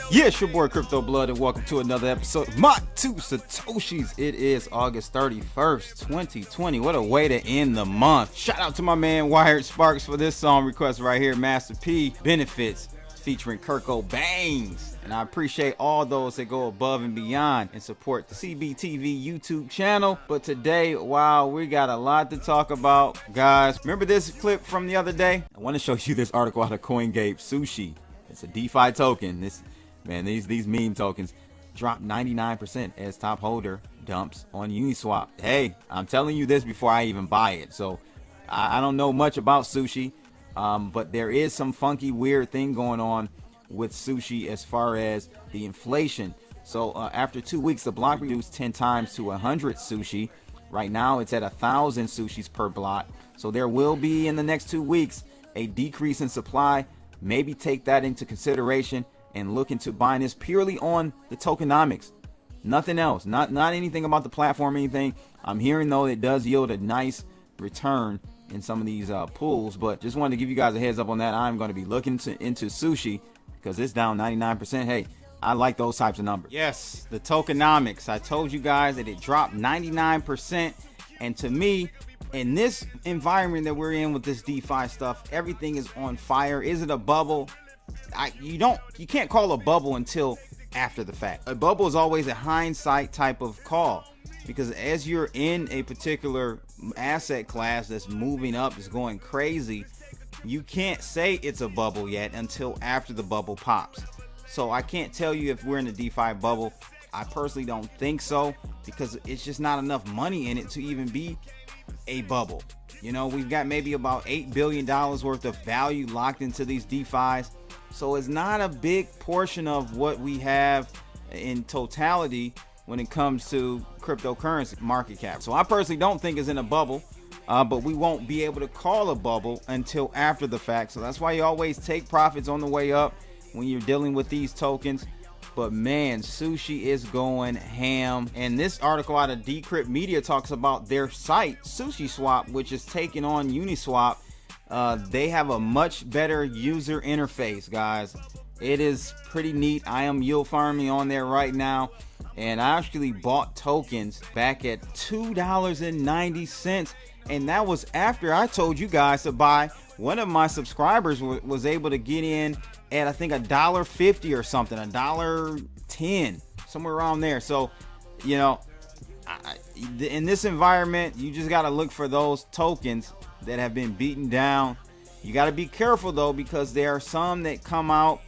Yeah, it's your boy Crypto Blood, and welcome to another episode of My Two Satoshis. It is August 31st, 2020. What a way to end the month. Shout out to my man Wired Sparks for this song request right here, Master P, Benefits, featuring Kirko Bangs. And I appreciate all those that go above and beyond and support the CBTV YouTube channel. But today, wow, we got a lot to talk about. Guys, remember this clip from the other day? I want to show you this article out of CoinGate. Sushi. It's a DeFi token. These meme tokens dropped 99% as top holder dumps on Uniswap. Hey, I'm telling you this before I even buy it. So I don't know much about Sushi, but there is some funky, weird thing going on with Sushi as far as the inflation. So after 2 weeks, the block reduced 10 times to 100 Sushi. Right now, it's at 1,000 Sushis per block. So there will be, in the next 2 weeks, a decrease in supply. Maybe take that into consideration and look into buying this purely on the tokenomics, nothing else, not anything about the platform, anything. I'm hearing though it does yield a nice return in some of these pools, but just wanted to give you guys a heads up on that. I'm going to be looking into Sushi because it's down 99%. Hey, I like those types of numbers. Yes, the tokenomics. I told you guys that it dropped 99%, and to me, in this environment that we're in with this DeFi stuff, everything is on fire. Is it a bubble? You can't call a bubble until after the fact. A bubble is always a hindsight type of call, because as you're in a particular asset class that's moving up, is going crazy, you can't say it's a bubble yet until after the bubble pops. So I can't tell you if we're in the DeFi bubble. I personally don't think so, because it's just not enough money in it to even be a bubble. You know, we've got maybe about $8 billion worth of value locked into these DeFis. So it's not a big portion of what we have in totality when it comes to cryptocurrency market cap. So I personally don't think it's in a bubble, but we won't be able to call a bubble until after the fact. So that's why you always take profits on the way up when you're dealing with these tokens. But man, Sushi is going ham. And this article out of Decrypt Media talks about their site, SushiSwap, which is taking on Uniswap. They have a much better user interface, guys. It is pretty neat. I am yield farming on there right now, and I actually bought tokens back at $2.90, and that was after I told you guys to buy. One of my subscribers was able to get in at, I think, $1.50 or something, $1.10, somewhere around there. So, you know, in this environment, you just got to look for those tokens that have been beaten down. You got to be careful though, because there are some that come out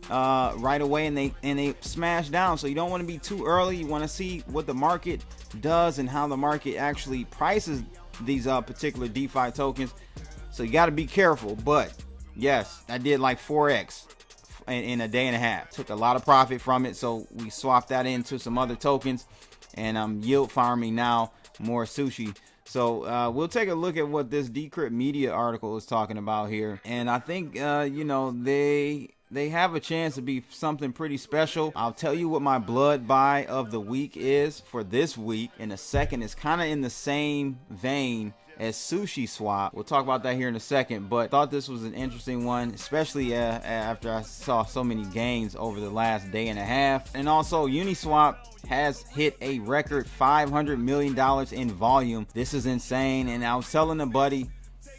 right away and they smash down. So you don't want to be too early. You want to see what the market does and how the market actually prices these particular DeFi tokens. So you got to be careful. But yes, I did like 4x in a day and a half. Took a lot of profit from it, so we swapped that into some other tokens, and I'm yield farming now more Sushi. So we'll take a look at what this Decrypt Media article is talking about here. And I think, you know, they have a chance to be something pretty special. I'll tell you what my blood buy of the week is for this week in a second. It's kind of in the same vein as SushiSwap. We'll talk about that here in a second, but thought this was an interesting one, especially after I saw so many gains over the last day and a half. And also, Uniswap has hit a record $500 million in volume. This is insane. And I was telling a buddy,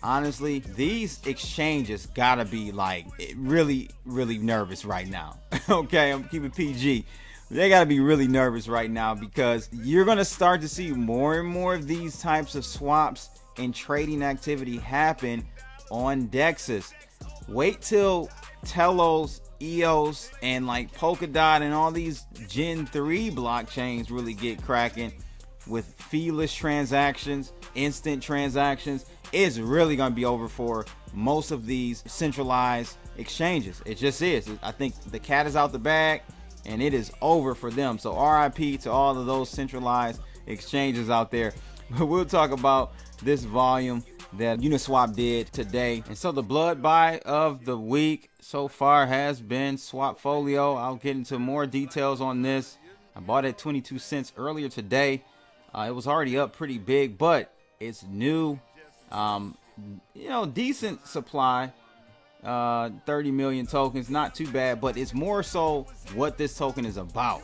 honestly, these exchanges gotta be like really, really nervous right now. Okay, I'm keeping PG. They gotta be really nervous right now, because you're gonna start to see more and more of these types of swaps and trading activity happen on DEXs. Wait till Telos, EOS, and like Polkadot and all these Gen 3 blockchains really get cracking with feeless transactions, instant transactions. It's really going to be over for most of these centralized exchanges. It just is. I think the cat is out the bag, and it is over for them. So RIP to all of those centralized exchanges out there. But we'll talk about this volume that Uniswap did today. And so the blood buy of the week so far has been SwapFolio. I'll get into more details on this. I bought it 22 cents earlier today. It was already up pretty big, but it's new. You know, decent supply. 30 million tokens, not too bad, but it's more so what this token is about.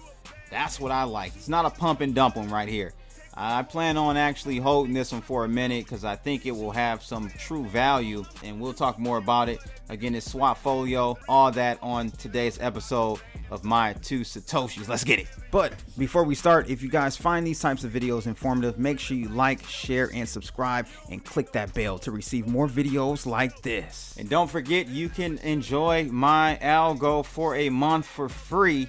That's what I like. It's not a pump and dump one right here. I plan on actually holding this one for a minute because I think it will have some true value, and we'll talk more about it. Again, it's SwapFolio, all that on today's episode of My 2 Satoshis. Let's get it. But before we start, if you guys find these types of videos informative, make sure you like, share, and subscribe, and click that bell to receive more videos like this. And don't forget, you can enjoy my algo for a month for free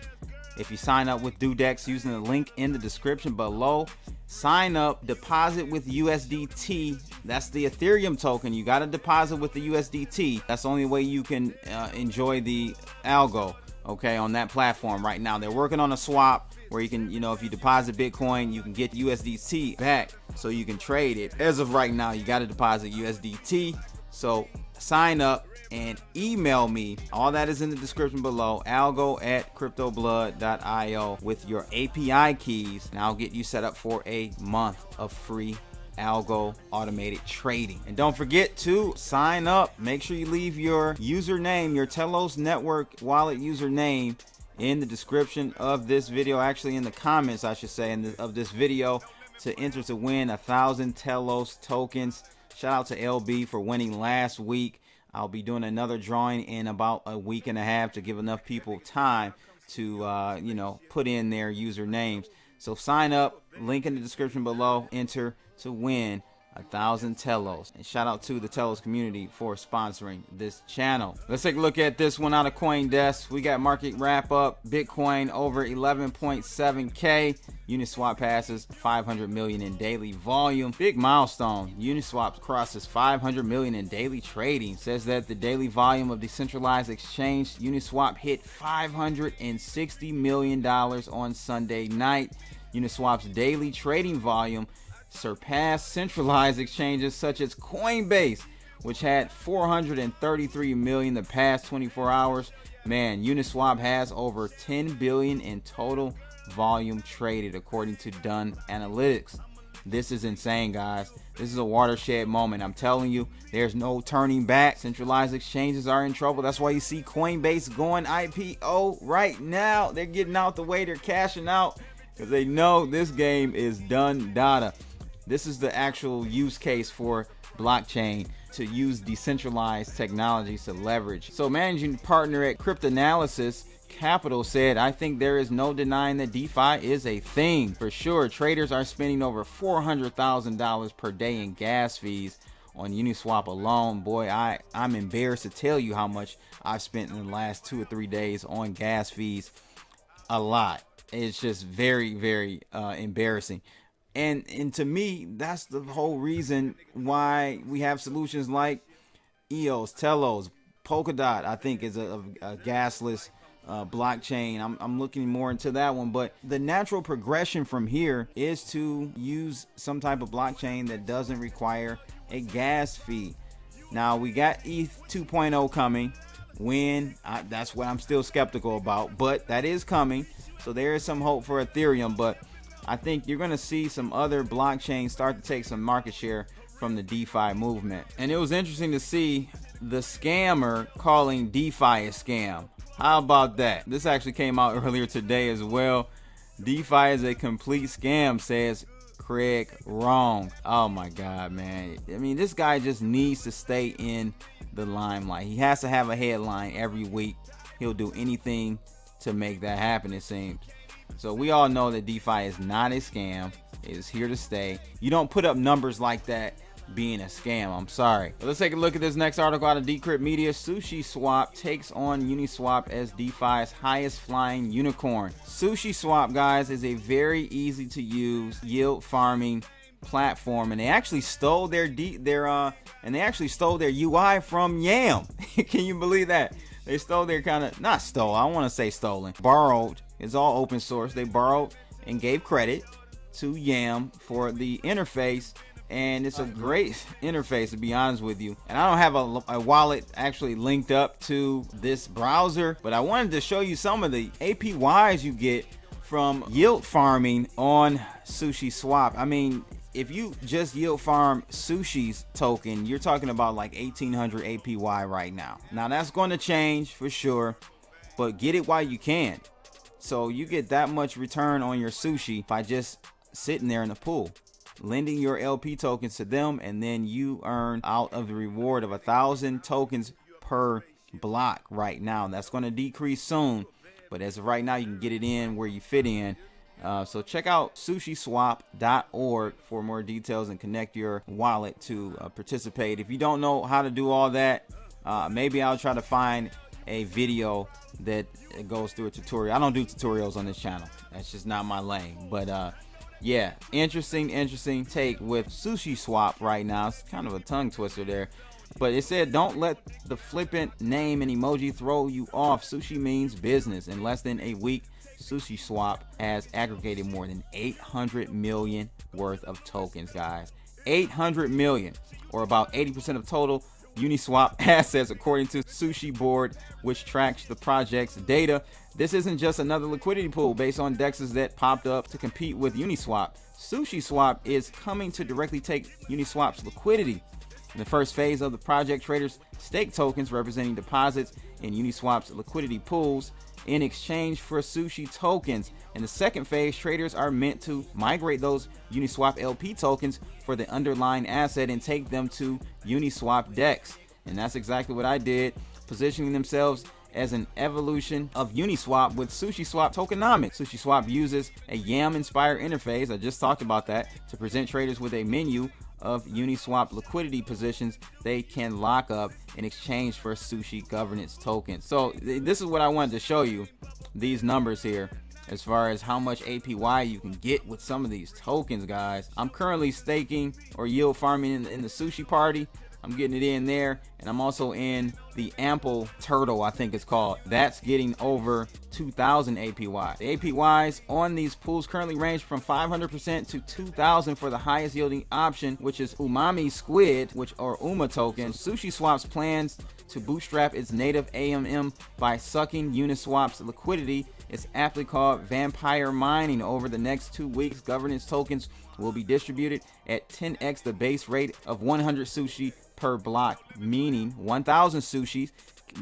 if you sign up with Dudex using the link in the description below. Sign up, deposit with USDT. That's the Ethereum token. You got to deposit with the USDT. That's the only way you can enjoy the algo, okay, on that platform right now. They're working on a swap where you can, if you deposit Bitcoin, you can get USDT back so you can trade it. As of right now, you got to deposit USDT. So sign up and email me. All that is in the description below. algo@cryptoblood.io with your API keys, and I'll get you set up for a month of free algo automated trading. And don't forget to sign up. Make sure you leave your username, your Telos Network wallet username, in the description of this video, actually in the comments I should say, of this video, to enter to win 1,000 Telos tokens. Shout out to LB for winning last week. I'll be doing another drawing in about a week and a half to give enough people time to, put in their usernames. So sign up, link in the description below, enter to win 1,000 Telos. And shout out to the Telos community for sponsoring this channel. Let's take a look at this one out of CoinDesk. We got market wrap up. Bitcoin over 11.7K. Uniswap passes 500 million in daily volume. Big milestone. Uniswap crosses 500 million in daily trading. Says that the daily volume of decentralized exchange Uniswap hit $560 million on Sunday night. Uniswap's daily trading volume surpassed centralized exchanges such as Coinbase, which had 433 million the past 24 hours. Man, Uniswap has over 10 billion in total volume traded, according to Dun Analytics. This is insane, guys. This is a watershed moment. I'm telling you, there's no turning back. Centralized exchanges are in trouble. That's why you see Coinbase going IPO right now. They're getting out the way. They're cashing out because they know this game is done data. This is the actual use case for blockchain, to use decentralized technologies to leverage. So managing partner at Cryptanalysis Capital said, I think there is no denying that DeFi is a thing. For sure, traders are spending over $400,000 per day in gas fees on Uniswap alone. Boy, I'm embarrassed to tell you how much I've spent in the last 2 or 3 days on gas fees. A lot. It's just very, very embarrassing. And to me, that's the whole reason why we have solutions like EOS, Telos, Polkadot. I think is a gasless blockchain. I'm looking more into that one. But the natural progression from here is to use some type of blockchain that doesn't require a gas fee. Now, we got ETH 2.0 coming. That's what I'm still skeptical about. But that is coming. So there is some hope for Ethereum. But I think you're going to see some other blockchains start to take some market share from the DeFi movement. And it was interesting to see the scammer calling DeFi a scam. How about that? This actually came out earlier today as well. DeFi is a complete scam, says Craig Wrong. Oh my God, man. I mean, this guy just needs to stay in the limelight. He has to have a headline every week. He'll do anything to make that happen, it seems. So we all know that DeFi is not a scam. It is here to stay. You don't put up numbers like that being a scam. I'm sorry. But let's take a look at this next article out of Decrypt Media. SushiSwap takes on Uniswap as DeFi's highest flying unicorn. SushiSwap, guys, is a very easy to use yield farming platform, and they actually stole their UI from Yam. Can you believe that? They stole their I want to say stolen. Borrowed. It's all open source. They borrowed and gave credit to Yam for the interface, and it's a great interface, to be honest with you. And I don't have a wallet actually linked up to this browser, but I wanted to show you some of the APYs you get from yield farming on SushiSwap. I mean, if you just yield farm Sushi's token, you're talking about like 1,800 APY right now. Now that's going to change for sure, but get it while you can. So you get that much return on your Sushi by just sitting there in the pool, lending your LP tokens to them, and then you earn out of the reward of 1,000 tokens per block right now. That's going to decrease soon, but as of right now, you can get it in where you fit in. So check out SushiSwap.org for more details and connect your wallet to participate. If you don't know how to do all that, maybe I'll try to find a video that goes through a tutorial. I don't do tutorials on this channel. That's just not my lane. But yeah, interesting take with SushiSwap right now. It's kind of a tongue twister there. But it said, don't let the flippant name and emoji throw you off. Sushi means business. In less than a week, SushiSwap has aggregated more than 800 million worth of tokens, guys. 800 million, or about 80% of total Uniswap assets, according to Sushi Board, which tracks the project's data. This isn't just another liquidity pool based on dexes that popped up to compete with Uniswap. SushiSwap is coming to directly take Uniswap's liquidity. In the first phase of the project, traders stake tokens representing deposits in Uniswap's liquidity pools in exchange for Sushi tokens. In the second phase, traders are meant to migrate those Uniswap LP tokens for the underlying asset and take them to Uniswap DEX. And that's exactly what I did, positioning themselves as an evolution of Uniswap with SushiSwap tokenomics. SushiSwap uses a YAM-inspired interface, I just talked about that, to present traders with a menu of Uniswap liquidity positions they can lock up in exchange for Sushi governance tokens. So this is what I wanted to show you, these numbers here, as far as how much APY you can get with some of these tokens, guys. I'm currently staking or yield farming in the Sushi party. I'm getting it in there, and I'm also in the Ample Turtle, I think it's called. That's getting over 2,000 APY. The APYs on these pools currently range from 500% to 2,000 for the highest yielding option, which is Umami Squid, or UMA token. SushiSwap's plans to bootstrap its native AMM by sucking Uniswap's liquidity. It's aptly called vampire mining. Over the next 2 weeks, governance tokens will be distributed at 10x the base rate of 100 Sushi per block, meaning 1,000 Sushis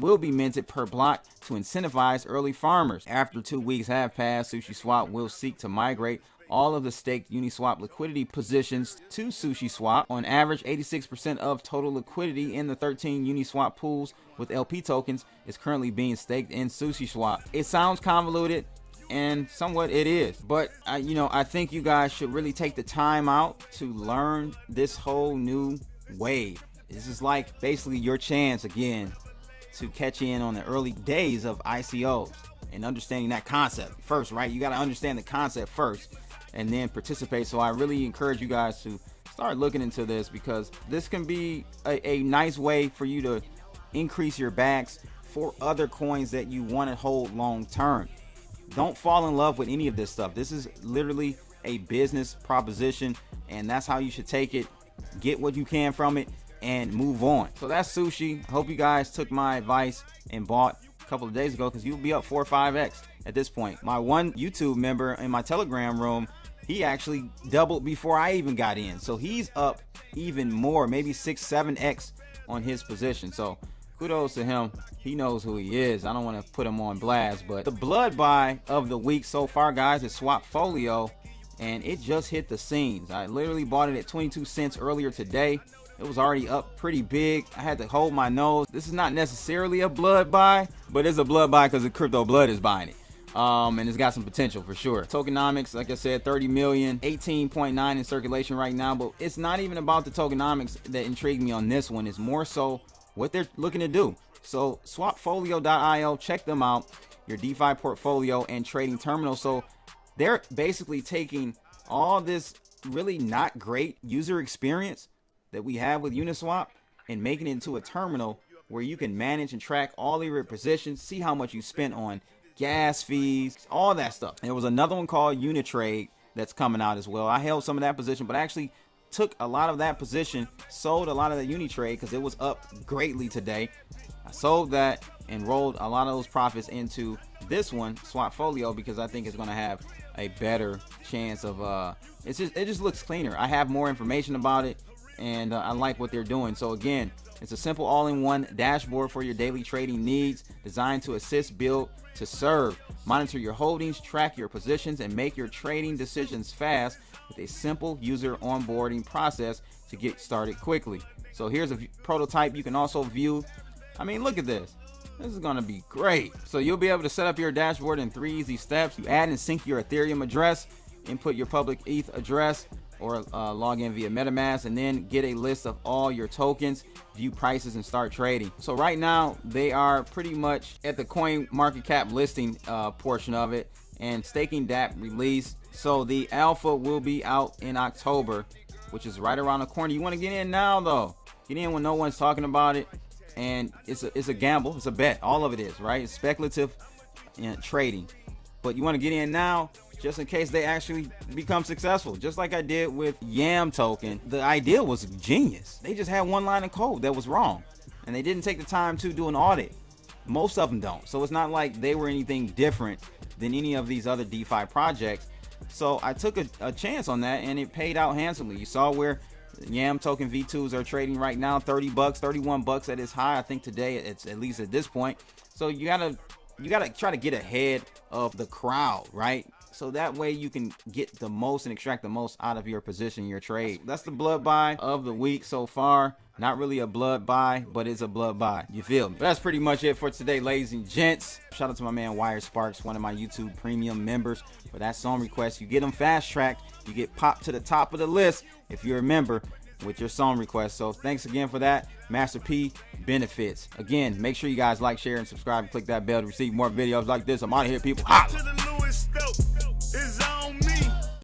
will be minted per block to incentivize early farmers. After 2 weeks have passed, SushiSwap will seek to migrate all of the staked Uniswap liquidity positions to SushiSwap. On average, 86% of total liquidity in the 13 Uniswap pools with LP tokens is currently being staked in SushiSwap. It sounds convoluted, and somewhat it is, but I think you guys should really take the time out to learn this whole new wave. This is like basically your chance again to catch in on the early days of ICOs and understanding that concept first, right? You got to understand the concept first and then participate. So I really encourage you guys to start looking into this, because this can be a nice way for you to increase your backs for other coins that you want to hold long term. Don't fall in love with any of this stuff. This is literally a business proposition, and that's how you should take it. Get what you can from it and move on. So that's Sushi. Hope you guys took my advice and bought a couple of days ago, because you'll be up 4 or 5x at this point. My one YouTube member in my Telegram room, he actually doubled before I even got in. So he's up even more, maybe 6-7x on his position. So kudos to him. He knows who he is. I don't want to put him on blast, but the blood buy of the week so far, guys, is SwapFolio, and it just hit the scenes. I literally bought it at 22 cents earlier today. It was already up pretty big. I had to hold my nose. This is not necessarily a blood buy, but it's a blood buy because the crypto blood is buying it. And it's got some potential for sure. Tokenomics, like I said, 30 million, 18.9 in circulation right now, but it's not even about the tokenomics that intrigued me on this one. It's more so what they're looking to do. So SwapFolio.io, check them out, your DeFi portfolio and trading terminal. So they're basically taking all this really not great user experience that we have with Uniswap and making it into a terminal where you can manage and track all of your positions, see how much you spent on gas fees, all that stuff. There was another one called Unitrade that's coming out as well. I held some of that position, but I actually took a lot of that position, sold a lot of the Unitrade because it was up greatly today. I sold that and rolled a lot of those profits into this one, SwapFolio, because I think it's going to have a better chance of it just looks cleaner. I have more information about it, and I like what they're doing. So again, it's a simple all-in-one dashboard for your daily trading needs, designed to assist, build to serve. Monitor your holdings, track your positions, and make your trading decisions fast with a simple user onboarding process to get started quickly. So here's a prototype you can also view. I mean, look at this. This is gonna be great. So you'll be able to set up your dashboard in 3 easy steps. You add and sync your Ethereum address, input your public ETH address, or log in via MetaMask, and then get a list of all your tokens, view prices, and start trading. So right now they are pretty much at the coin market cap listing portion of it, and staking DApp release. So the alpha will be out in October, which is right around the corner. You want to get in now though. Get in when no one's talking about it. And it's a gamble, it's a bet. All of it is, right? It's speculative trading. But you want to get in now just in case they actually become successful. Just like I did with YAM token. The idea was genius. They just had one line of code that was wrong, and they didn't take the time to do an audit. Most of them don't. So it's not like they were anything different than any of these other DeFi projects. So I took a chance on that, and it paid out handsomely. You saw where YAM token V2s are trading right now, $30, $31 at its high. I think today it's at least at this point. So you gotta try to get ahead of the crowd, right? So that way you can get the most and extract the most out of your position, your trade. That's the blood buy of the week so far. Not really a blood buy, but it's a blood buy. You feel me? But that's pretty much it for today, ladies and gents. Shout out to my man Wired Sparks, one of my YouTube premium members. For that song request, you get them fast tracked. You get popped to the top of the list if you're a member with your song request. So thanks again for that. Master P benefits. Again, make sure you guys like, share, and subscribe, and click that bell to receive more videos like this. I'm out of here, people.